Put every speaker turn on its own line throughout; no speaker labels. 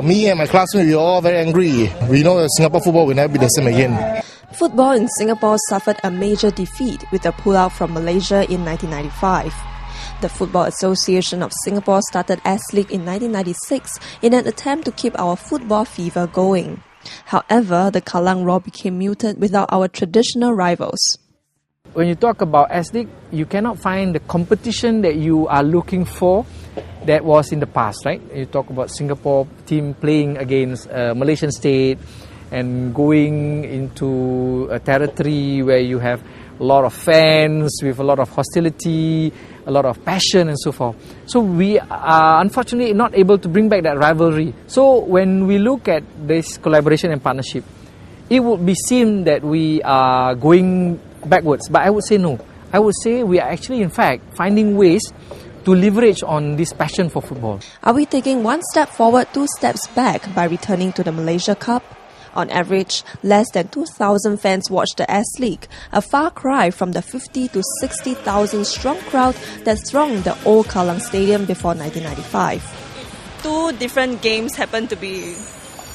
Me and my classmates, we were all very angry. We know that Singapore football will never be the same again.
Football in Singapore suffered a major defeat with a pullout from Malaysia in 1995. The Football Association of Singapore started S-League in 1996 in an attempt to keep our football fever going. However, the Kallang Roar became muted without our traditional rivals.
When you talk about S-League, you cannot find the competition that you are looking for that was in the past, right? You talk about Singapore team playing against Malaysian state and going into a territory where you have a lot of fans with a lot of hostility, a lot of passion and so forth. So we are unfortunately not able to bring back that rivalry. So when we look at this collaboration and partnership, it would be seen that we are going backwards. But I would say no. I would say we are actually in fact finding ways to leverage on this passion for football.
Are we taking one step forward, two steps back by returning to the Malaysia Cup? On average, less than 2,000 fans watch the S-League, a far cry from the 50 to 60,000 strong crowd that thronged the old Kallang Stadium before 1995.
Two different games happen to be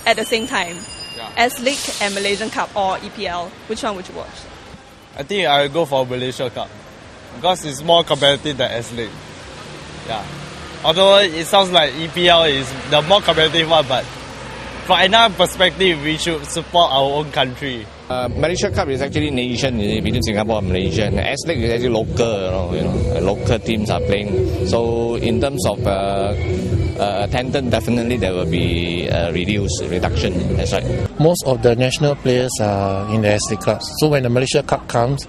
at the same time. S-League and Malaysian Cup or EPL. Which one would you watch?
I think I will go for Malaysia Cup because it's more competitive than S-League. Yeah. Although it sounds like EPL is the more competitive one, but from another perspective, we should support our own country.
Malaysia Cup is actually nation between Singapore and Malaysia. S-League is actually local, local teams are playing. So in terms of attendance, definitely there will be a reduction. That's right.
Most of the national players are in the S-League clubs. So when the Malaysia Cup comes,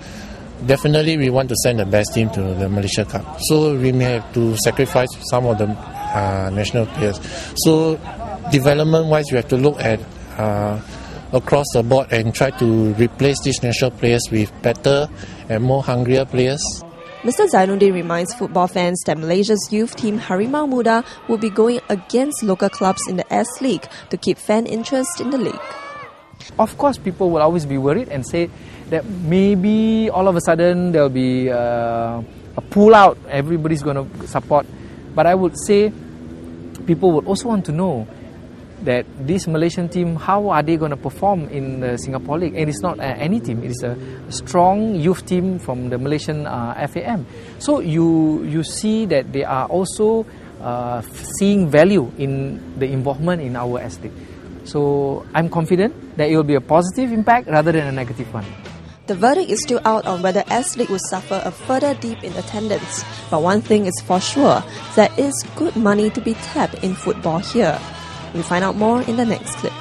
definitely we want to send the best team to the Malaysia Cup. So we may have to sacrifice some of the national players. So development-wise, we have to look at across the board and try to replace these national players with better and more hungrier players.
Mr. Zainuddin reminds football fans that Malaysia's youth team Harimau Muda will be going against local clubs in the S-League to keep fan interest in the league.
Of course, people will always be worried and say that maybe all of a sudden there will be a pull-out, everybody's going to support. But I would say people would also want to know that this Malaysian team, how are they going to perform in the Singapore League? And it's not any team, it is a strong youth team from the Malaysian FAM. So you see that they are also seeing value in the involvement in our S-League. So I'm confident that it will be a positive impact rather than a negative one.
The verdict is still out on whether S-League will suffer a further dip in attendance. But one thing is for sure, there is good money to be tapped in football here. We'll find out more in the next clip.